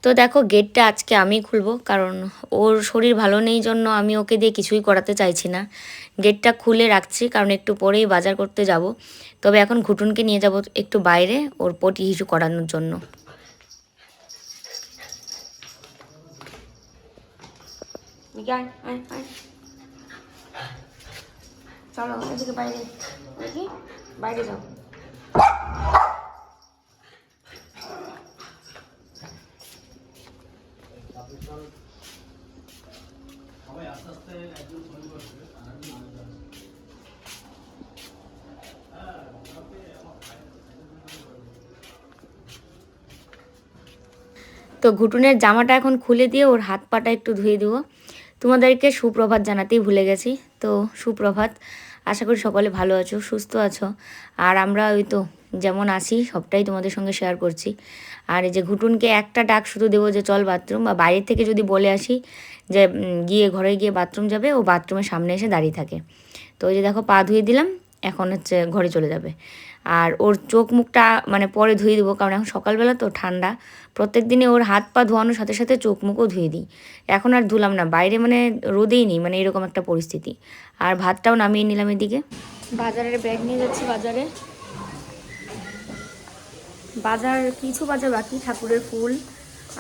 তো দেখো গেটটা আজকে আমি খুলবো, কারণ ওর শরীর ভালো নেই জন্য আমি ওকে দিয়ে কিছুই করাতে চাইছি না। গেটটা খুলে রাখছি কারণ একটু পরেই বাজার করতে যাব। তবে এখন ঘুটুনকে নিয়ে যাব একটু বাইরে ওর পটি হিসু করানোর জন্য। চলো এদিকে বাইরে, দেখি বাইরে যাও। তো ঘুটুনের জামাটা এখন খুলে দিয়ে ওর হাত পাটা একটু ধুয়ে দেবো। তোমাদেরকে সুপ্রভাত জানাতেই ভুলে গেছি। তো সুপ্রভাত, আশা করি সকলে ভালো আছো, সুস্থ আছো। আর আমরা ওই তো যেমন আছি সবটাই তোমাদের সঙ্গে শেয়ার করছি। আর এই যে ঘুটুনকে একটা ডাক শুধু দেবো যে চল বাথরুম, বা বাইরে থেকে যদি বলে আসি যে গিয়ে ঘরে গিয়ে বাথরুম যাবে, ও বাথরুমের সামনে এসে দাঁড়িয়ে থাকে। তো ওই যে দেখো পা ধুয়ে দিলাম, এখন হচ্ছে ঘরে চলে যাবে। আর ওর চোখ মুখটা মানে পরে ধুয়ে দেবো, কারণ এখন সকালবেলা তো ঠান্ডা। প্রত্যেক দিনে ওর হাত পা ধোয়ানোর সাথে সাথে চোখ মুখও ধুয়ে দিই। এখন আর ধুলাম না, বাইরে মানে রোদেই নেই, মানে এরকম একটা পরিস্থিতি। আর ভাতটাও নামিয়ে নিলাম এদিকে। বাজারের ব্যাগ নিয়ে যাচ্ছি বাজারে। বাজার কিছু বাজার বাকি, ঠাকুরের ফুল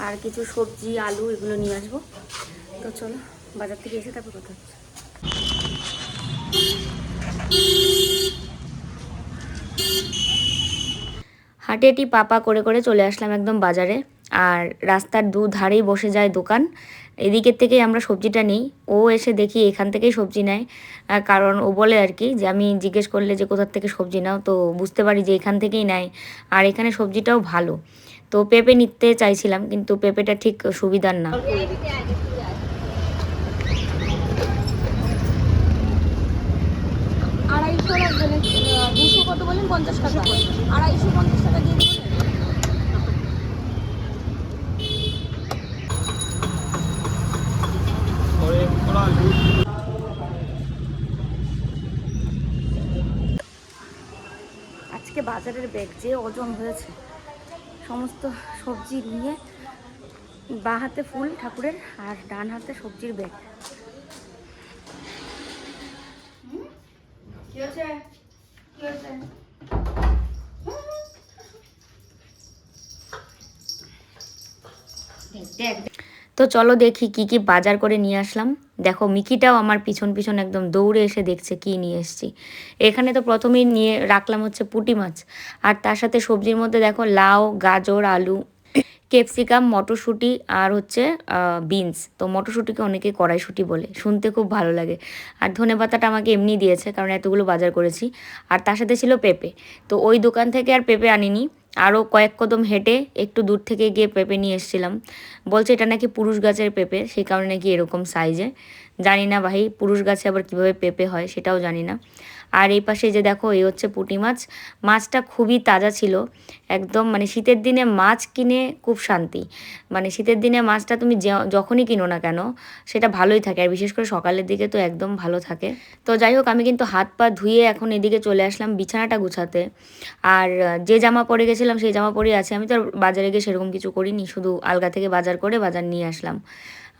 আর কিছু সবজি আলু এগুলো নিয়ে আসবো। তো চলো বাজার থেকে এসে তারপর কথা হচ্ছে। হাঁটি হাঁটি পাপা করে করে চলে আসলাম একদম বাজারে। আর রাস্তার ধারেই বসে যায় দোকান, এদিকের থেকেই আমরা সবজিটা নিই। ও এসে দেখি এখান থেকেই সবজি নেয়, কারণ ও বলে আর কি যে আমি জিজ্ঞেস করলে যে কোথার থেকে সবজি নাও, তো বুঝতে পারি যে এখান থেকেই নেয়। আর এখানে সবজিটাও ভালো। তো পেঁপে নিতে চাইছিলাম, কিন্তু পেঁপেটা ঠিক সুবিধার না। আড়াইশো লাগবে, 200 কত বলেন? 50 টাকা। 250 টাকা দিয়ে দেবেন। আজকে বাজারের ব্যাগ যে ওজন হয়েছে, সমস্ত সবজি নিয়ে বাঁ হাতে ফুল ঠাকুরের আর ডান হাতে সবজির ব্যাগ। কি হয়েছে? কি হয়েছে? তো চলো দেখি কি কি বাজার করে নিয়ে আসলাম। দেখো মিকিটাও আমার পিছন পিছন একদম দৌড়ে এসে দেখছে কি নিয়ে এসেছি। এখানে তো প্রথমেই নিয়ে রাখলাম হচ্ছে পুঁটি মাছ, আর তার সাথে সবজির মধ্যে দেখো লাউ, গাজর, আলু, ক্যাপসিকাম, মটরশুঁটি আর হচ্ছে বিনস। তো মটরশুঁটিকে অনেকে কড়াইশুঁটি বলে, শুনতে খুব ভালো লাগে। আর ধনেপাতাটা আমাকে এমনি দিয়েছে কারণ এতগুলো বাজার করেছি। আর তার সাথে ছিল পেঁপে। তো ওই দোকান থেকে আর পেঁপে আনিনি, আরও কয়েক কদম হেঁটে একটু দূর থেকে গিয়ে পেঁপে নিয়ে এসেছিলাম। বলছে এটা নাকি পুরুষ গাছের পেঁপে, সেই কারণে নাকি এরকম সাইজে। জানি না ভাই পুরুষ গাছে আবার কীভাবে পেঁপে হয় সেটাও জানি না। আর এই পাশে যে দেখো এই হচ্ছে পুঁটি মাছ। মাছটা খুবই তাজা ছিল একদম, মানে শীতের দিনে মাছ কিনে খুব শান্তি। মানে শীতের দিনে মাছটা তুমি যখনই কিনো না কেন সেটা ভালোই থাকে, আর বিশেষ করে সকালের দিকে তো একদম ভালো থাকে। তো যাই হোক আমি কিন্তু হাত পা ধুয়ে এখন এদিকে চলে আসলাম বিছানাটা গুছাতে। আর যে জামা পরে গেছিলাম সেই জামা পরেই আছে। আমি তো আর বাজারে গিয়ে সেরকম কিছু করিনি, শুধু আলগা থেকে বাজার করে বাজার নিয়ে আসলাম।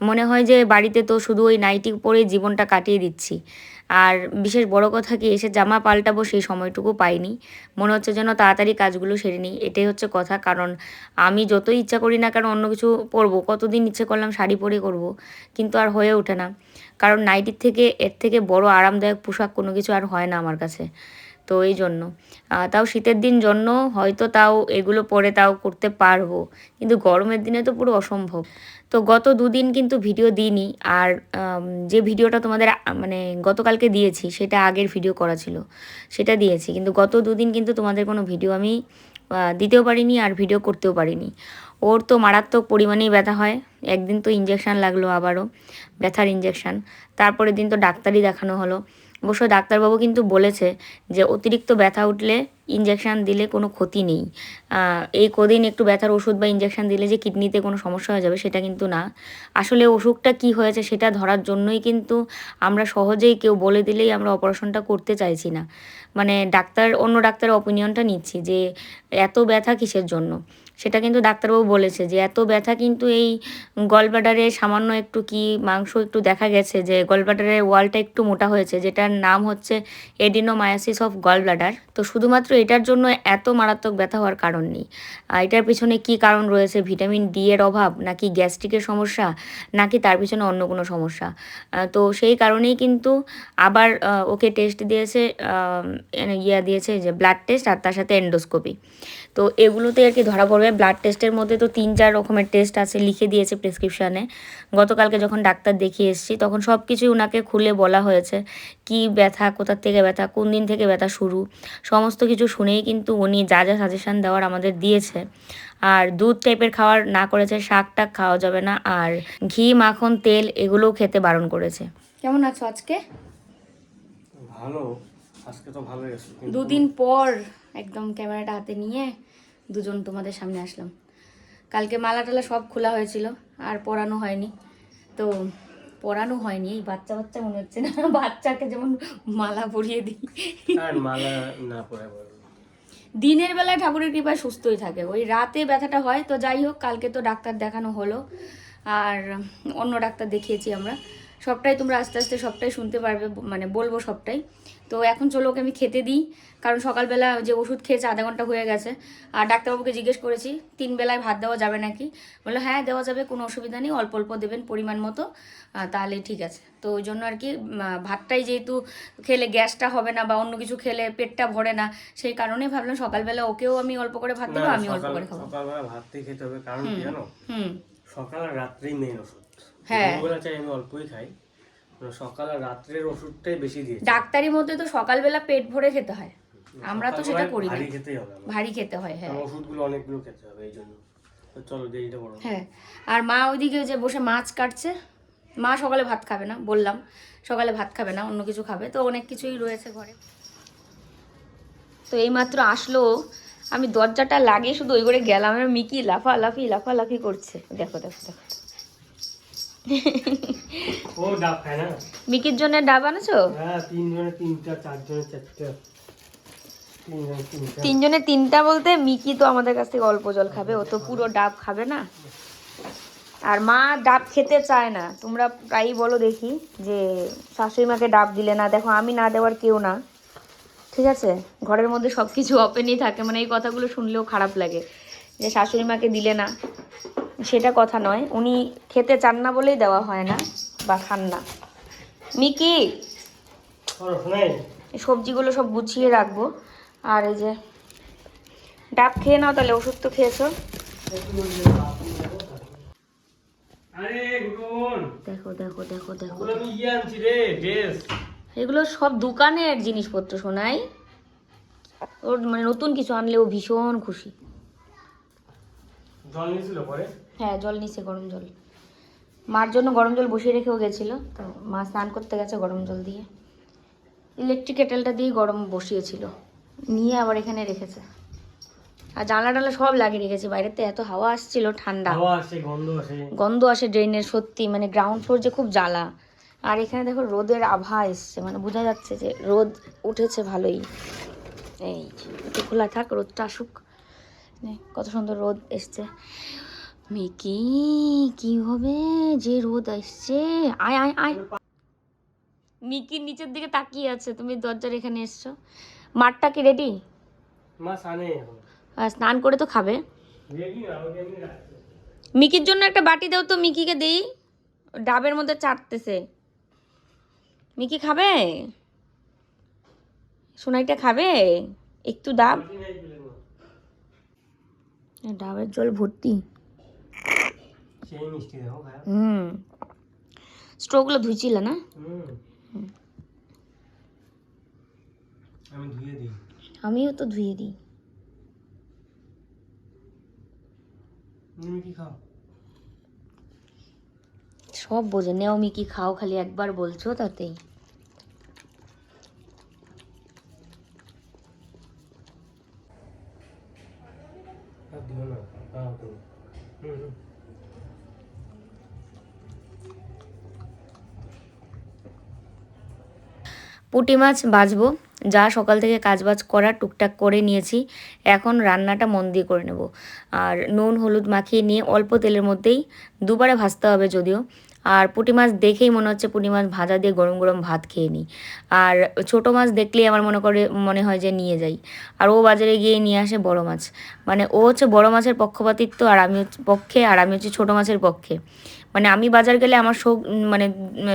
মনে হয় যে বাড়িতে তো শুধু ওই নাইটি পরেই জীবনটা কাটিয়ে দিচ্ছি। আর বিশেষ বড় কথা কি, এসে জামা পাল্টাবো সেই সময়টুকু পাইনি। মনে হচ্ছে যেন তাড়াতাড়ি কাজগুলো সেরে নিই, এটাই হচ্ছে কথা। কারণ আমি যতই ইচ্ছা করি না কারণ অন্য কিছু পরবো, কতদিন ইচ্ছে করলাম শাড়ি পরে করব, কিন্তু আর হয়ে ওঠে না। কারণ নাইটির থেকে এর থেকে বড় আরামদায়ক পোশাক কোনো কিছু আর হয় না আমার কাছে। তো এই জন্য তাও শীতের দিন জন্য হয়তো তাও এগুলো পরে তাও করতে পারবো, কিন্তু গরমের দিনে তো পুরো অসম্ভব। তো গত দুদিন কিন্তু ভিডিও দিইনি। আর যে ভিডিওটা তোমাদের মানে গতকালকে দিয়েছি সেটা আগের ভিডিও করা ছিল, সেটা দিয়েছি। কিন্তু গত দুদিন কিন্তু তোমাদের কোনো ভিডিও আমি দিতেও পারিনি আর ভিডিও করতেও পারিনি। ওর তো মারাত্মক পরিমাণেই ব্যথা হয়। একদিন তো ইঞ্জেকশান লাগলো, আবারও ব্যথার ইঞ্জেকশান। তারপরের দিন তো ডাক্তারই দেখানো হলো। অবশ্য ডাক্তারবাবু কিন্তু বলেছে যে অতিরিক্ত ব্যথা উঠলে ইঞ্জেকশান দিলে কোনো ক্ষতি নেই। এই কদিন একটু ব্যথার ওষুধ বা ইঞ্জেকশান দিলে যে কিডনিতে কোনো সমস্যা হয়ে যাবে সেটা কিন্তু না। আসলে অসুখটা কি হয়েছে সেটা ধরার জন্যই কিন্তু আমরা সহজেই কেউ বলে দিলেই আমরা অপারেশনটা করতে চাইছি না। মানে অন্য ডাক্তারের অপিনিয়নটা নিচ্ছি যে এত ব্যথা কিসের জন্য। সেটা কিন্তু ডাক্তারবাবু বলেছে যে এত ব্যথা কিন্তু এই গলব্লাডারে সামান্য একটু কি মাংস একটু দেখা গেছে যে গলব্লাডারের ওয়ালটা একটু মোটা হয়েছে, যেটার নাম হচ্ছে এডিনোমায়োসিস অফ গলব্লাডার। তো শুধুমাত্র এটার জন্য এত মারাত্মক ব্যথা হওয়ার কারণ নেই। এটার পিছনে কি কারণ রয়েছে, ভিটামিন ডি এর অভাব নাকি গ্যাস্ট্রিকের সমস্যা নাকি তার পিছনে অন্য কোনো সমস্যা, তো সেই কারণেই কিন্তু আবার ওকে টেস্ট দিয়েছে, দিয়েছে যে ব্লাড টেস্ট আর তার সাথে এন্ডোস্কোপি। তো এগুলোতে আর কি ধরা পড়বে। ব্লাড টেস্টের মধ্যে তো 3-4 রকমের টেস্ট আছে, লিখে দিয়েছে প্রেসক্রিপশানে। গতকালকে যখন ডাক্তার দেখিয়ে এসেছি তখন সব কিছুই ওনাকে খুলে বলা হয়েছে, কি ব্যথা, কোথার থেকে ব্যথা, কোন দিন থেকে ব্যথা শুরু, সমস্ত কিছু শুনেই কিন্তু উনি যা যা সাজেশান দেওয়ার আমাদের দিয়েছে। আর দুধ টাইপের খাওয়ার না করেছে, শাক টাক খাওয়া যাবে না, আর ঘি মাখন তেল এগুলোও খেতে বারণ করেছে। কেমন আছো আজকে? ভালো, আজকে তো ভালোই আছি। দুদিন পর একদম ক্যামেরাটা হাতে নিয়ে দুজন তোমাদের সামনে আসলাম। কালকে মালা টালা সব খোলা হয়েছিল, আর পরানো হয়নি। তো পরানো হয়নি, এই বাচ্চা বাচ্চা মনে হচ্ছে না, বাচ্চাকে যেমন মালা পরিয়ে দিই। আর মালা না পরে দিনের বেলায় ঠাকুরের কৃপায় সুস্থই থাকে, ওই রাতে ব্যথাটা হয়। তো যাই হোক, কালকে তো ডাক্তার দেখানো হলো, আর অন্য ডাক্তার দেখিয়েছি আমরা। সবটাই তোমরা আস্তে আস্তে সবটাই শুনতে পারবে, মানে বলবো সবটাই। তো এখন চলো ওকে আমি খেতে দিই, কারণ সকালবেলা যে ওষুধ খেয়েছে আধা ঘন্টা হয়ে গেছে। আর ডাক্তারবাবুকে জিজ্ঞেস করেছি 3 বেলায় ভাত দেওয়া যাবে নাকি, বললো হ্যাঁ দেওয়া যাবে, কোনো অসুবিধা নেই, অল্প অল্প দেবেন পরিমাণ মতো, তাহলে ঠিক আছে। তো ওই জন্য আর কি ভাতটাই যেহেতু খেলে গ্যাসটা হবে না বা অন্য কিছু খেলে পেটটা ভরে না, সেই কারণেই ভাবলাম সকালবেলা ওকেও আমি অল্প করে ভাত দেবো, আমি অল্প করে খাবো। সকালবেলা ভাতই খেতে হবে, কারণ কি জানো, সকাল আর রাত্রেই মেইন ওষুধ। হ্যাঁ, দুপুরবেলা চাই আমি অল্পই খাই, সকাল আর রাত্রের ওষুধটাই বেশি দিয়েছি। ডাক্তারি মতে তো সকালবেলা পেট ভরে খেতে হয়, আমরা তো সেটা করি না, ভারী খেতেই হবে, ভারী খেতে হয়। হ্যাঁ, ওষুধগুলো অনেকগুলো খেতে হবে, এই জন্য। তো চলো দেরিটা করো। হ্যাঁ, আর মা ওইদিকে যে বসে মাছ কাটছে, মা সকালে ভাত খাবে না, বললাম সকালে ভাত খাবে না, অন্য কিছু খাবে। তো অনেক কিছুই রয়েছে ঘরে। তো এইমাত্র আসলো, আমি দরজাটা লাগিয়ে শুধু ওই করে গেলাম, আর মিকি লাফালাফি করছে। দেখো দেখো দেখো, ও ডাব খায় না? মিকির জন্য ডাব আনেছো? হ্যাঁ, 3 জনে 3টা, 4 জনে 4টা, 3 জনে 3টা বলতে মিকি তো আমাদের কাছ থেকে অল্প জল খাবে, ও তো পুরো ডাব খাবে না। আর মা ডাব খেতে চায় না, তোমরা প্রায়ই বলো দেখি যে শাশুড়ি মাকে ডাব দিলে না। দেখো আমি না দেওয়ার কেউ না, ঠিক আছে? ঘরের মধ্যে সব কিছু ওপেনই থাকে, মানে এই কথাগুলো শুনলেও খারাপ লাগে যে শাশুড়ি মাকে দিলে না, সেটা কথা নয়, উনি খেতে চান না বলেই দেওয়া হয় না বা খান না। মিকি, এই সবজিগুলো সব গুছিয়ে রাখবো, আর এই যে ডাব খেয়ে নাও তাহলে, ওষুধ তো খেয়েছো। আরে গুটন, দেখো দেখো দেখো দেখো, আমি আনছি রে ড্রেস। এগুলো সব দোকানের জিনিসপত্র শোনাই, ওর মানে নতুন কিছু আনলে ও ভীষণ খুশি। জল নিয়েছিল পরে? হ্যাঁ, জল নিচে, গরম জল। মার জন্য গরম জল বসিয়ে রেখেও গেছিল, তো মা স্নান করতে গেছে গরম জল দিয়ে, ইলেকট্রিক কেটেলটা দিয়ে গরম বসিয়েছিল, নিয়ে আবার এখানে রেখেছে। আর জানলা টানলা সব লাগিয়ে রেখেছে, বাইরেতে এত হাওয়া আসছিল, ঠান্ডা হাওয়া আসে, গন্ধ আসে, গন্ধ আসে ড্রেনের, সত্যি মানে গ্রাউন্ড ফ্লোর যে খুব জ্বালা। আর এখানে দেখো রোদের আভা এসছে, মানে বোঝা যাচ্ছে যে রোদ উঠেছে ভালোই। এই একটু খোলা থাক, রোদটা আসুক, কত সুন্দর রোদ এসছে। মিকি কি হবে যে রোদ আসছে, আয় আয় আয়। মিকির নিচের দিকে তাকিয়ে আছে, তুমি দরজার এখানে এসছো। মাঠটা কি রেডি? মা সানে এখন স্নান করে তো খাবে। রেডি না, ওকে এমনি রাখছে। মিকির জন্য একটা বাটি দাও তো, মিকিকে দেই, ডাবের মধ্যে চাটতেছে। মিকি খাবে? সোনাইটা খাবে একটু ডাব? ডাবের জল ভর্তি। সেই মিষ্টি দেখো ভাই। স্ট্রোগুলো ধুইছিল না? আমি ধুয়ে দিই। আমিও তো ধুয়ে দিই। তুমি কি খাও? সব বোঝে, নেও মিকি খাও, খালি একবার বলছো তাতেই। দিও না, খাও তো। পুঁটি মাছ ভাজবো, যা সকাল থেকে কাজবাজ করা টুকটাক করে নিয়েছি, এখন রান্নাটা মন দিয়ে করে নেব। আর নুন হলুদ মাখিয়ে নিয়ে অল্প তেলের মধ্যেই দুবারে ভাজতে হবে যদিও। আর পুঁটি মাছ দেখেই মনে হচ্ছে পুঁটি মাছ ভাজা দিয়ে গরম গরম ভাত খেয়ে নিই। আর ছোটো মাছ দেখলেই আমার মনে হয় যে নিয়ে যাই। আর ও বাজারে গিয়ে নিয়ে আসে বড় মাছ, মানে ও হচ্ছে বড় মাছের পক্ষপাতিত্ব আর আমি হচ্ছে ছোটো মাছের পক্ষে। মানে আমি বাজার গেলে আমার মানে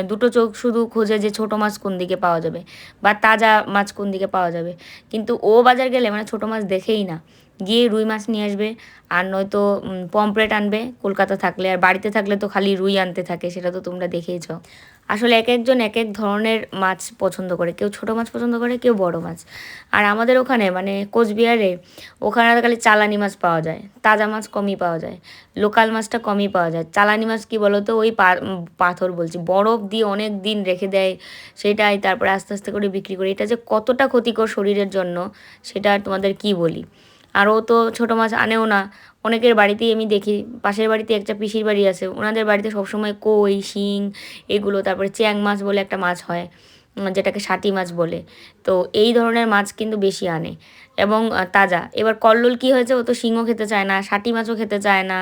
দুটো চোখ শুধু খোঁজে যে ছোটো মাছ কোন দিকে পাওয়া যাবে বা তাজা মাছ কোন দিকে পাওয়া যাবে। কিন্তু ও বাজার গেলে মানে ছোটো মাছ দেখেই না, গিয়ে রুই মাছ নিয়ে আসবে, আর নয়তো পমফ্রেট আনবে কলকাতা থাকলে, আর বাড়িতে থাকলে তো খালি রুই আনতে থাকে, সেটা তো তোমরা দেখেইছো। আসলে এক একজন এক এক ধরনের মাছ পছন্দ করে, কেউ ছোটো মাছ পছন্দ করে, কেউ বড় মাছ। আর আমাদের ওখানে মানে কোচবিহারে ওখানে খালি চালানি মাছ পাওয়া যায়, তাজা মাছ কমই পাওয়া যায়, লোকাল মাছটা কমই পাওয়া যায়। চালানি মাছ কি বলো তো, ওই পাথর বলছি, বরফ দিয়ে অনেক দিন রেখে দেয়, সেটাই তারপরে আস্তে আস্তে করে বিক্রি করে। এটা যে কতটা ক্ষতিকর শরীরের জন্য সেটা আর তোমাদের কি বলি। আর ও তো ছোটো মাছ আনেও না, অনেকের বাড়িতেই আমি দেখি, পাশের বাড়িতে একটা পিসির বাড়ি আছে, ওনাদের বাড়িতে সবসময় কই শিং এগুলো, তারপরে চ্যাং মাছ বলে একটা মাছ হয় যেটাকে শাটি মাছ বলে, তো এই ধরনের মাছ কিন্তু বেশি আনে এবং তাজা। এবার কল্লোল কী হয়েছে, ও তো শিংও খেতে চায় না, শাটি মাছও খেতে চায় না,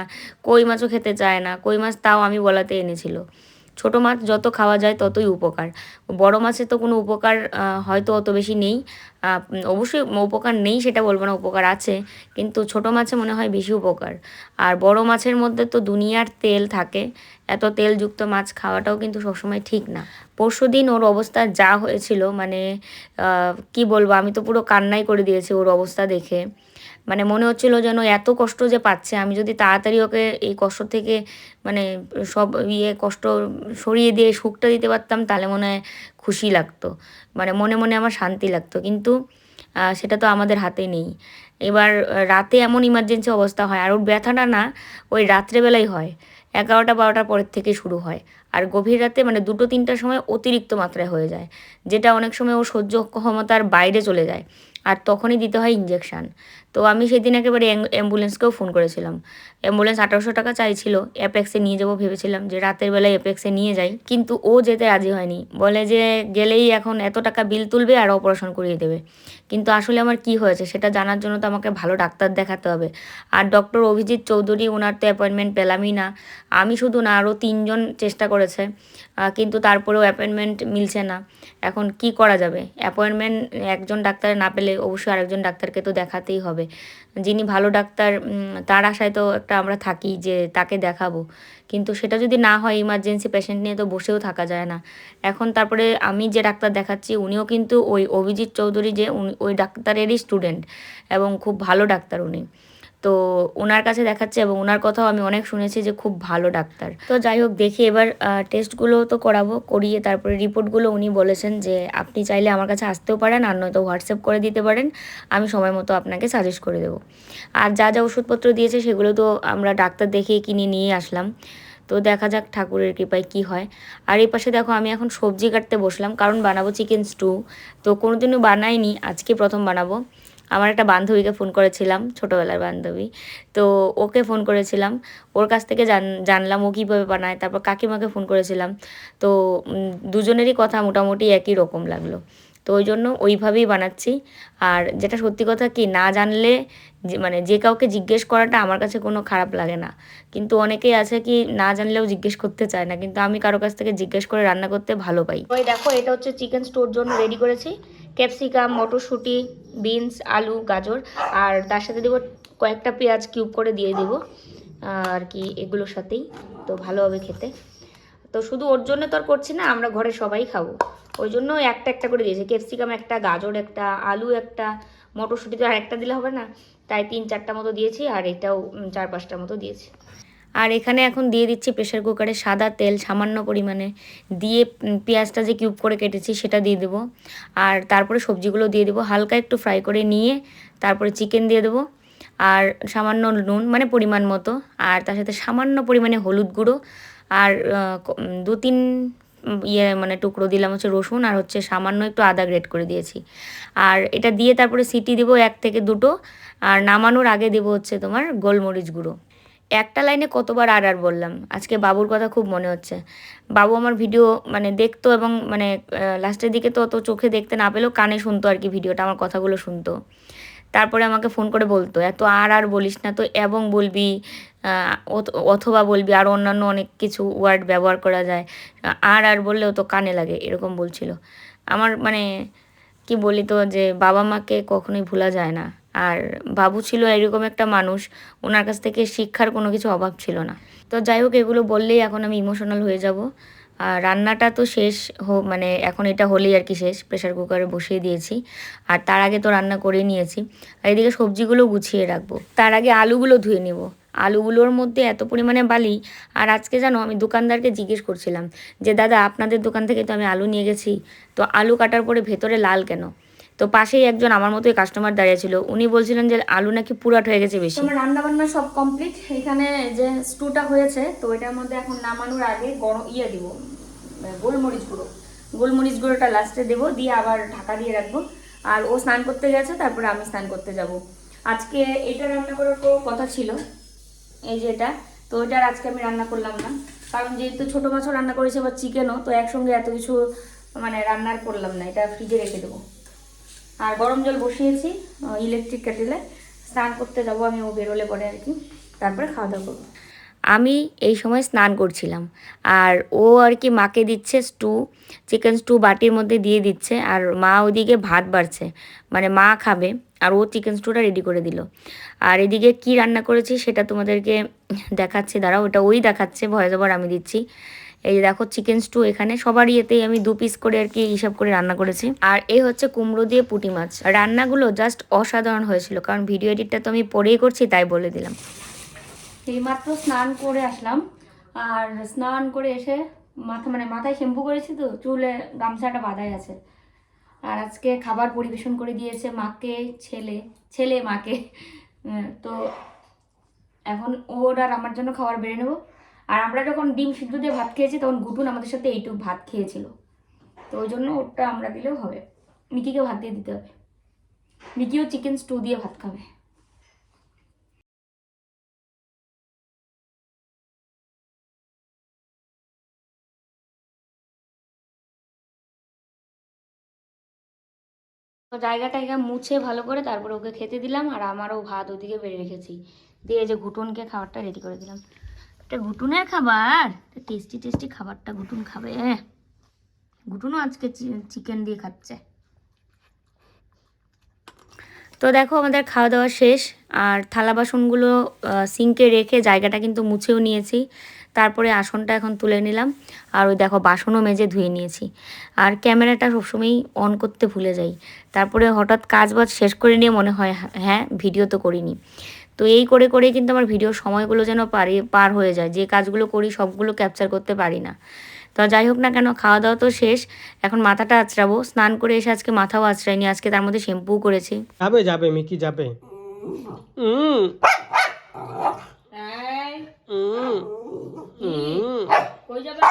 কই মাছও খেতে চায় না। কই মাছ তাও আমি বলাতে এনেছিল। ছোটো মাছ যত খাওয়া যায় ততই উপকার, বড় মাছের তো কোনো উপকার হয়তো অত বেশি নেই। অবশ্যই উপকার নেই সেটা বলবো না, উপকার আছে, কিন্তু ছোটো মাছে মনে হয় বেশি উপকার। আর বড় মাছের মধ্যে তো দুনিয়ার তেল থাকে, এত তেলযুক্ত মাছ খাওয়াটাও কিন্তু সবসময় ঠিক না। পরশুদিন ওর অবস্থা যা হয়েছিল মানে কি বলবো, আমি তো পুরো কান্নাই করে দিয়েছি ওর অবস্থা দেখে। মানে মনে হচ্ছিল যেন এত কষ্ট যে পাচ্ছে, আমি যদি তাড়াতাড়ি ওকে এই কষ্ট থেকে মানে সব কষ্ট সরিয়ে দিয়ে সুখটা দিতে পারতাম তাহলে মনে হয় খুশি লাগতো, মানে মনে মনে আমার শান্তি লাগতো। কিন্তু সেটা তো আমাদের হাতে নেই। এবার রাতে এমন ইমার্জেন্সি অবস্থা হয়, আর ওর ব্যথাটা না ওই রাত্রেবেলাই হয়, 11টা 12টার পরের থেকে শুরু হয়, আর গভীর রাতে মানে 2টো 3টার সময় অতিরিক্ত মাত্রায় হয়ে যায়, যেটা অনেক সময় ও সহ্য ক্ষমতার বাইরে চলে যায়, আর তখনই দিতে হয় ইঞ্জেকশান। তো আমি সেদিন একেবারে অ্যাম্বুলেন্সকেও ফোন করেছিলাম। অ্যাম্বুলেন্স 1800 টাকা চাইছিল, অ্যাপেক্সে নিয়ে যাবো ভেবেছিলাম যে রাতের বেলায় অ্যাপেক্সে নিয়ে যাই, কিন্তু ও যেতে রাজি হয়নি, বলে যে গেলেই এখন এত টাকা বিল তুলবে আর অপারেশন করিয়ে দেবে। কিন্তু আসলে আমার কি হয়েছে সেটা জানার জন্য তো আমাকে ভালো ডাক্তার দেখাতে হবে। আর ডক্টর অভিজিৎ চৌধুরী, ওনার তো অ্যাপয়েন্টমেন্ট পেলামই না। আমি শুধু না, আরও 3জন চেষ্টা করেছে, কিন্তু তারপরেও অ্যাপয়েন্টমেন্ট মিলছে না। এখন কি করা যাবে, অ্যাপয়েন্টমেন্ট একজন ডাক্তার না পেলে অবশ্যই আরেকজন ডাক্তারকে তো দেখাতেই হবে। যিনি ভালো ডাক্তার তার আশায় তো একটা আমরা থাকি যে তাকে দেখাবো, কিন্তু সেটা যদি না হয়, ইমার্জেন্সি পেশেন্ট নিয়ে তো বসেও থাকা যায় না। এখন তারপরে আমি যে ডাক্তার দেখাচ্ছি উনিও কিন্তু ওই অভিজিৎ চৌধুরী যে ওই ডাক্তারেরই স্টুডেন্ট এবং খুব ভালো ডাক্তার উনি, তো ওনার কাছে দেখাচ্ছে এবং ওনার কথাও আমি অনেক শুনেছি যে খুব ভালো ডাক্তার। তো যাই হোক, দেখি এবার টেস্টগুলো তো করাবো, করিয়ে তারপরে রিপোর্টগুলো উনি বলেছেন যে আপনি চাইলে আমার কাছে আসতেও পারেন, আর নয়তো হোয়াটসঅ্যাপ করে দিতে পারেন, আমি সময় মতো আপনাকে সাজেস্ট করে দেবো। আর যা যা ওষুধপত্র দিয়েছে সেগুলো তো আমরা ডাক্তার দেখিয়ে কিনে নিয়ে আসলাম। তো দেখা যাক ঠাকুরের কৃপায় কি হয়। আর এই পাশে দেখো আমি এখন সবজি কাটতে বসলাম, কারণ বানাবো চিকেন স্টু। তো কোনোদিনও বানাইনি, আজকে প্রথম বানাবো। আমার একটা বান্ধবীকে ফোন করেছিলাম, ছোটোবেলার বান্ধবী, তো ওকে ফোন করেছিলাম, ওর কাছ থেকে জানলাম ও কীভাবে বানায়। তারপর কাকিমাকে ফোন করেছিলাম, তো দুজনেরই কথা মোটামুটি একই রকম লাগলো, তো ওই জন্য ওইভাবেই বানাচ্ছি। আর যেটা সত্যি কথা কি, না জানলে মানে যে কাউকে জিজ্ঞেস করাটা আমার কাছে কোনো খারাপ লাগে না, কিন্তু অনেকেই আছে কি না জানলেও জিজ্ঞেস করতে চায় না, কিন্তু আমি কারো কাছ থেকে জিজ্ঞেস করে রান্না করতে ভালো পাই। ওই দেখো, এটা হচ্ছে চিকেন স্টোর জন্য রেডি করেছি, ক্যাপসিকাম, মটরশুঁটি, বিনস, আলু, গাজর, আর তার সাথে দেবো কয়েকটা পেঁয়াজ কিউব করে দিয়ে দেবো আর কি এগুলোর সাথেই, তো ভালো হবে খেতে। তো শুধু ওর জন্য তো আর করছি না, আমরা ঘরে সবাই খাবো, ওই জন্য একটা একটা করে দিয়েছি, ক্যাপসিকাম একটা, গাজর একটা, আলু একটা, মটরশুঁটি তো আর একটা দিলে হবে না, তাই 3-4টা মতো দিয়েছি, আর এটাও 4-5টার মতো দিয়েছি। আর এখানে এখন দিয়ে দিচ্ছি প্রেশার কুকারে সাদা তেল সামান্য পরিমাণে দিয়ে, পেঁয়াজটা যে কিউব করে কেটেছি সেটা দিয়ে দেবো, আর তারপরে সবজিগুলো দিয়ে দেবো, হালকা একটু ফ্রাই করে নিয়ে তারপরে চিকেন দিয়ে দেবো, আর সামান্য নুন মানে পরিমাণ মতো, আর তার সাথে সামান্য পরিমাণে হলুদ গুঁড়ো, আর 2-3 মানে টুকরো দিলাম হচ্ছে রসুন, আর হচ্ছে সামান্য একটু আদা গ্রেট করে দিয়েছি। আর এটা দিয়ে তারপরে সিটি দেবো 1 থেকে 2টো, আর নামানোর আগে দেবো হচ্ছে তোমার গোলমরিচ গুঁড়ো। একটা লাইনে কতবার আর বললাম। আজকে বাবুর কথা খুব মনে হচ্ছে। বাবু আমার ভিডিও মানে দেখতো এবং মানে লাস্টের দিকে তো অত চোখে দেখতে না পেলেও কানে শুনতো আর কি, ভিডিওটা আমার কথাগুলো শুনতো। তারপরে আমাকে ফোন করে বলতো, এত আর বলিস না তো, এবং বলবি, অথবা বলবি, আর অন্যান্য অনেক কিছু ওয়ার্ড ব্যবহার করা যায়, আর বললেও তো কানে লাগে, এরকম বলছিল। আমার মানে কি বলি তো, যে বাবা মাকে কখনোই ভোলা যায় না। আর বাবু ছিল এরকম একটা মানুষ, ওনার কাছ থেকে শিক্ষার কোনো কিছু অভাব ছিল না। তো যাই হোক, এগুলো বললেই এখন আমি ইমোশনাল হয়ে যাব। আর রান্নাটা তো শেষ মানে এখন এটা হলেই আর কি শেষ, প্রেশার কুকারে বসিয়ে দিয়েছি। আর তার আগে তো রান্না করে নিয়েছি, আর এদিকে সবজিগুলো গুছিয়ে রাখবো। তার আগে আলুগুলো ধুয়ে নেব। আলুগুলোর মধ্যে এত পরিমাণে বালি। আর আজকে জানো, আমি দোকানদারকে জিজ্ঞেস করছিলাম যে দাদা, আপনাদের দোকান থেকে তো আমি আলু নিয়ে গেছি, তো আলু কাটার পরে ভেতরে লাল কেন? তো পাশেই একজন আমার মতোই কাস্টমার দাঁড়িয়ে ছিল, উনি বলছিলেন যে আলু নাকি পুরাট হয়ে গেছে বেশি। আমার রান্না বান্না সব কমপ্লিট। এখানে যে স্টুটা হয়েছে, তো এটার মধ্যে এখন নামানোর আগে গরম দিব, গোলমরিচ গুঁড়ো। গোলমরিচ গুঁড়োটা লাস্টে দেবো, দিয়ে আবার ঢাকা দিয়ে রাখবো। আর ও স্নান করতে গেছে, তারপরে আমি স্নান করতে যাব। আজকে এটা রান্না করার কথা ছিল, এই যে এটা, তো এটার আজকে আমি রান্না করলাম না, কারণ যেহেতু ছোটো মাছও রান্না করেছি আবার চিকেনও, তো একসঙ্গে এত কিছু মানে রান্নার করলাম না, এটা ফ্রিজে রেখে দেবো। আর গরম জল বসিয়েছি ইলেকট্রিক কেটেলে, স্নান করতে যাবো আমি, ও বেরোলে পরে আর কি, তারপরে খাওয়া দাওয়া করবো। আমি এই সময় স্নান করছিলাম, আর ও আর কি মাকে দিচ্ছে স্টু, চিকেন স্টু বাটির মধ্যে দিয়ে দিচ্ছে, আর মা ওইদিকে ভাত বাড়ছে, মানে মা খাবে, আর ও চিকেন স্টুটা রেডি করে দিল। আর এদিকে কি রান্না করেছি সেটা তোমাদেরকে দেখাচ্ছি, দাঁড়াও, ওটা ওই দেখাচ্ছে, ভয়েস ওভার আমি দিচ্ছি। এই যে দেখো চিকেন স্টু, এখানে সবারই এতেই আমি 2 পিস করে আর কি হিসাব করে রান্না করেছি। আর এই হচ্ছে কুমড়ো দিয়ে পুঁটি মাছ। রান্নাগুলো জাস্ট অসাধারণ হয়েছিল, কারণ ভিডিও এডিটটা তো আমি পরেই করছি, তাই বলে দিলাম। এইমাত্র স্নান করে আসলাম, আর স্নান করে এসে মাথায় শ্যাম্পু করেছি, তো চুলে গামছাটা বাঁধাই আছে। আর আজকে খাবার পরিবেশন করে দিয়েছে মাকে, ছেলে মাকে। তো এখন ওর আর আমার জন্য খাবার বেড়ে নেবো। আর আমরা যখন ডিম সিদ্ধ দিয়ে ভাত খেয়েছি, তখন গুটুন আমাদের সাথে এইটুকু ভাত খেয়েছিল, তো ওই জন্য ওটা আমরা দিলেও হবে। মিকিকে ভাত দিয়ে দিতে হবে, মিকিও চিকেন স্টু দিয়ে ভাত খাবে। তো জায়গাটা মুছে ভালো করে তারপরে ওকে খেতে দিলাম, আর আমারও ভাত ওদিকে বেড়ে রেখেছি, দিয়ে যে ঘুটুনকে খাবারটা রেডি করে দিলাম। এটা ঘুটুনের খাবার, টেস্টি খাবারটা ঘুটুন খাবে। ঘুটুনও আজকে চিকেন দিয়ে খাচ্ছে। তো দেখো আমাদের খাওয়া দাওয়া শেষ, আর থালা বাসনগুলো সিঙ্কে রেখে জায়গাটা কিন্তু মুছেও নিয়েছি। তারপরে আসনটা এখন তুলে নিলাম, আর ওই দেখো বাসনও মেজে ধুয়ে নিয়েছি। আর ক্যামেরাটা সবসময়ই অন করতে ভুলে যাই, তারপরে হঠাৎ কাজ বাজ শেষ করে নিয়ে মনে হয় হ্যাঁ ভিডিও তো করিনি। তো এই করে করেই কিন্তু আমার ভিডিওর সময়গুলো যেন পার হয়ে যায়, যে কাজগুলো করি সবগুলো ক্যাপচার করতে পারি না। তো যাই হোক না কেন, খাওয়া দাওয়া তো শেষ, এখন মাথাটা আঁচড়াবো। স্নান করে এসে আজকে মাথাও আঁচড়াইনি, আজকে তার মধ্যে শ্যাম্পু করেছি। যাবে মিকি যাবে। কই যাবে?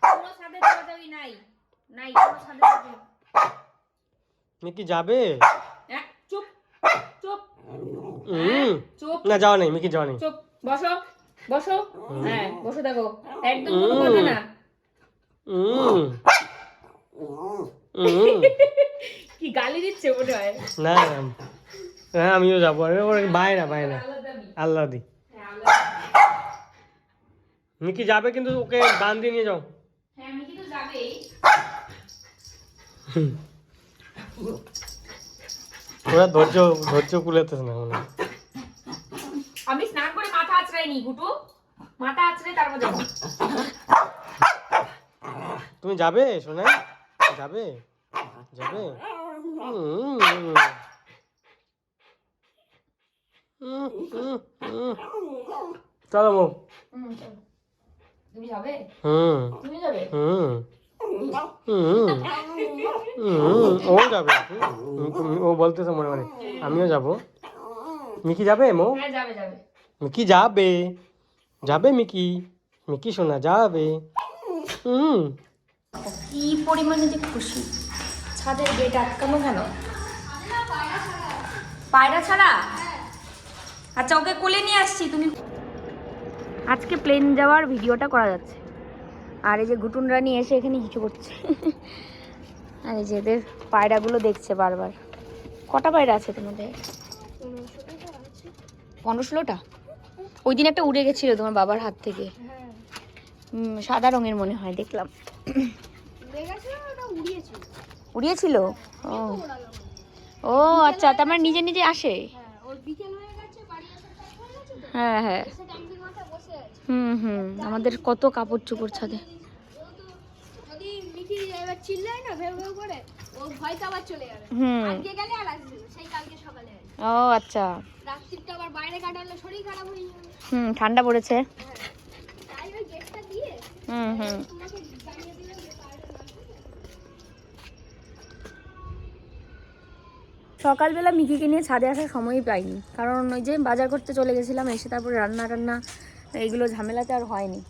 কোনো ছাদে যাবি নাই, কোনো ছাদে যাবি। মিকি যাবে? চুপ চুপ চুপ, না যাওয়া নেই মিকি, যাওয়া নেই। চুপ, বসো বসো, হ্যাঁ বসে থাকো, একদম কোনো কথা না। কি গালি দিচ্ছে মনে হয়? না হ্যাঁ আমিও যাবো, বাইরে আল্লাহ দি। মিকি যাবে, কিন্তু ওকে বান দিয়ে নিয়ে যাও। হ্যাঁ মিকি তো যাবেই। ওরা ধৈর্য কুলাতেছে না মনে হয়। আমি স্নান করে মাথা আঁচড়াইনি গুটু, মাথা আঁচড়ে তারপর যাবো। তুমি যাবে সোনা? যাবে? চলো মো। তুমি যাবে? তুমি যাবে? ও যাবে, ও বলতেছে মনে মনে আমিও যাবো। মিকি যাবে মো? হ্যাঁ যাবে। মিকি যাবে মিকি সোনা যাবে। কি পরিমাণে যে খুশি। ছাদের গেট আটকানো কেন? পায়রা ছাড়া? আচ্ছা ওকে কোলে নিয়ে আসছি, তুমি আজকে প্লেন যাওয়ার ভিডিওটা করা যাচ্ছে। আর এই যে গুটুন রানী এসে এখানে কিছু করছে। আর এই যে এদের পায়রাগুলো দেখছে বারবার। কটা পায়রা আছে তোমাদের? 15-16টা। ওই দিন একটা উড়ে গেছিল তোমার বাবার হাত থেকে। সাদা রঙের মনে হয়, দেখলাম। উড়িয়েছিল? ও ও আচ্ছা, তার মানে নিজে নিজে আসে। হ্যাঁ হ্যাঁ, আমাদের কত কাপড় চোপড় ছাদে। ও আচ্ছা, ঠান্ডা পড়েছে। সকালবেলা মিকিকে নিয়ে ছাদে আসার সময়ই পাইনি, কারণ ওই যে বাজার করতে চলে গেছিলাম, এসে তারপরে রান্না টান্না এইগুলো ঝামেলাতে আর হয়নি।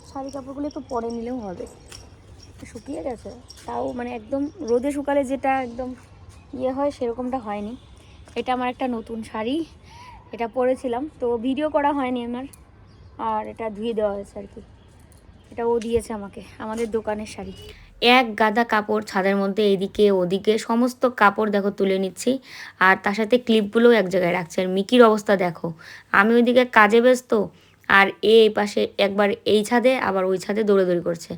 শাড়ি কাপড়গুলো একটু পরে নিলেও হবে, শুকিয়ে গেছে তাও, মানে একদম রোদে শুকালে যেটা একদম ইয়ে হয় সেরকমটা হয়নি। এটা আমার একটা নতুন শাড়ি, এটা পরেছিলাম তো ভিডিও করা হয়নি আমার, আর এটা ধুয়ে দেওয়া হয়েছে আর কি। এটা ও দিয়েছে আমাকে, আমাদের দোকানের শাড়ি। এক গাদা কাপড় ছাদের মধ্যে, এদিকে ওদিকে সমস্ত কাপড় দেখো তুলে নিচ্ছি, আর তার সাথে ক্লিপগুলোও এক জায়গায় রাখছে। আর মিকির অবস্থা দেখো, আমি ওইদিকে কাজে ব্যস্ত, আর এই পাশে একবার এই ছাদে আবার ওই ছাদে দৌড়াদৌড়ি করছে।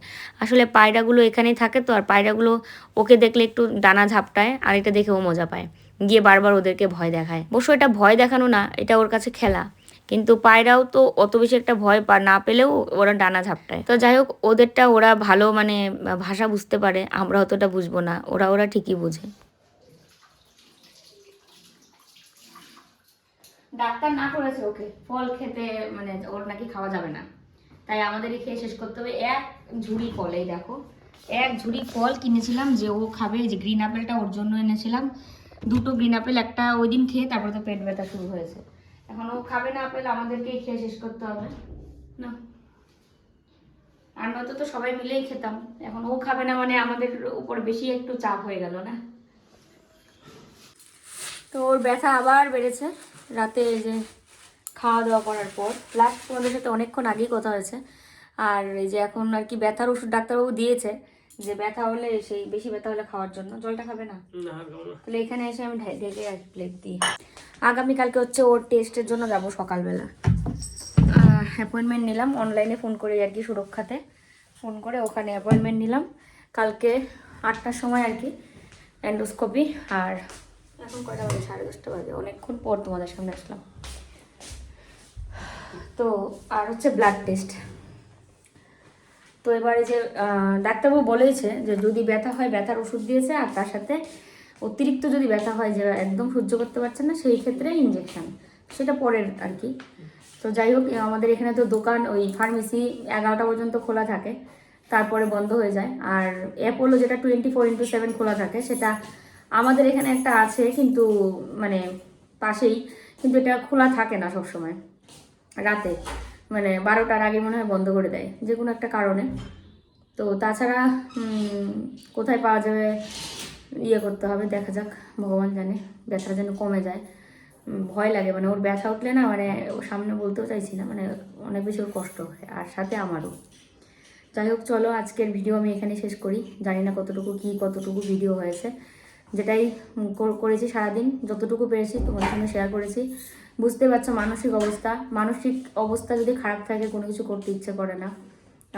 আসলে পায়রাগুলো এখানেই থাকে তো, আর পায়রাগুলো ওকে দেখলে একটু ডানা ঝাপটায়, আর এটা দেখে ও মজা পায়, গিয়ে বারবার ওদেরকে ভয় দেখায়। অবশ্য এটা ভয় দেখানো না, এটা ওর কাছে খেলা। কিন্তু পায়রাও তো অত বেশি একটা ভয় না পেলেও ওরা ডানা ঝাপটায়। তো যাই হোক, ওদেরটা ওরা ভালো মানে ভাষা বুঝতে পারে, আমরা অতটা বুঝবো না, ওরা ঠিকই বুঝে। ডাক্তার না করেছে ওকে ফল খেতে, মানে ওর নাকি খাওয়া যাবে না, তাই আমাদেরই খেয়ে শেষ করতে হবে। এক ঝুড়ি ফল, এই দেখো এক ঝুড়ি ফল কিনেছিলাম যে ও খাবে। এই যে গ্রিন আপেলটা ওর জন্য এনেছিলাম, 2টো গ্রিন আপেল, একটা ওই দিন খেয়ে তারপরে তো পেট ব্যথা শুরু হয়েছে। এখন ও খাবে না আপেল, আমাদেরকেই খেয়ে শেষ করতে হবে না। আর নয়তো তো সবাই মিলেই খেতাম, এখন ও খাবে না মানে আমাদের উপর বেশি একটু চাপ হয়ে গেল না। তো ওর ব্যথা আবার বেড়েছে রাতে, এই যে খাওয়া দাওয়া করার পর। লাস্ট তোমাদের সাথে অনেকক্ষণ আগেই কথা হয়েছে। আর এই যে এখন আর কি ব্যথার ওষুধ ডাক্তারবাবু দিয়েছে, যে ব্যথা হলে সেই বেশি ব্যথা হলে খাওয়ার জন্য। জলটা খাবে না? তাহলে এখানে এসে আমি ঢেকে আর প্লেট দিই। আগামীকালকে হচ্ছে ওর টেস্টের জন্য যাব সকালবেলা। অ্যাপয়েন্টমেন্ট নিলাম অনলাইনে ফোন করে আর কি, সুরক্ষাতে ফোন করে ওখানে অ্যাপয়েন্টমেন্ট নিলাম কালকে 8টার সময় আর কি, এন্ডোস্কোপি। আর এখন কয়টা বাজে? 10:30 বাজে, অনেকক্ষণ পর তোমাদের সামনে আসলাম। তো আর হচ্ছে ব্লাড টেস্ট। তো এবারে যে ডাক্তারবাবু বলেছে যে যদি ব্যথা হয়, ব্যথার ওষুধ দিয়েছে, আর তার সাথে অতিরিক্ত যদি ব্যথা হয় যে একদম সহ্য করতে পারছেন না, সেই ক্ষেত্রে ইঞ্জেকশন, সেটা পরের আর কি। তো যাই হোক, আমাদের এখানে তো দোকান ওই ফার্মেসি 11টা পর্যন্ত খোলা থাকে, তারপরে বন্ধ হয়ে যায়। আর অ্যাপোলো যেটা 24x7 খোলা থাকে, সেটা আমাদের এখানে একটা আছে কিন্তু মানে পাশেই, কিন্তু এটা খোলা থাকে না সবসময়, রাতে মানে 12টার আগে মনে হয় বন্ধ করে দেয় যে কোনো একটা কারণে। তো তাছাড়া কোথায় পাওয়া যাবে ইয়ে করতে হবে, দেখা যাক, ভগবান জানে। ব্যথাটা যেন কমে যায়, ভয় লাগে, মানে ওর ব্যথা উঠলে না, মানে ওর সামনে বলতেও চাইছি না, মানে অনেক বেশি ওর কষ্ট হয়, আর সাথে আমারও। যাই হোক, চলো আজকের ভিডিও আমি এখানে শেষ করি। জানি না কতটুকু ভিডিও হয়েছে, যেটাই করেছি সারাদিন যতটুকু পেরেছি তোমাদের সঙ্গে শেয়ার করেছি। বুঝতে পারছো মানসিক অবস্থা যদি খারাপ থাকে, কোনো কিছু করতে ইচ্ছে করে না,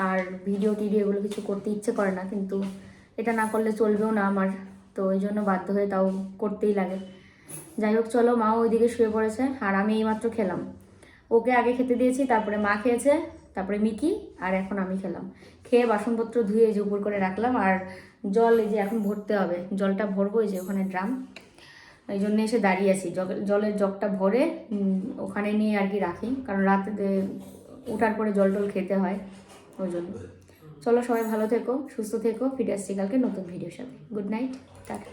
আর ভিডিও এগুলো কিছু করতে ইচ্ছে করে না, কিন্তু এটা না করলে চলবেও না আমার, তো ওই জন্য বাধ্য হয়ে তাও করতেই লাগে। যাই হোক, চলো, মাও ওইদিকে শুয়ে পড়েছে, আর আমি এইমাত্র খেলাম। ওকে আগে খেতে দিয়েছি, তারপরে মা খেয়েছে, তারপরে মিকি, আর এখন আমি খেলাম। খেয়ে বাসনপত্র ধুয়ে যে উপর করে রাখলাম, আর জল এই যে এখন ভরতে হবে, জলটা ভরবো, এই যে ওখানে ড্রাম, এই জন্য এসে দাঁড়িয়ে আছি। জলের জগটা ভরে ওখানে নিয়ে আর কি রাখি, কারণ রাতে উঠার পরে জল খেতে হয়, ওই জন্য। চলো, সবাই ভালো থেকো, সুস্থ থেকো, ফিরে আসছি কালকে নতুন ভিডিওর সাথে। Good night, tata.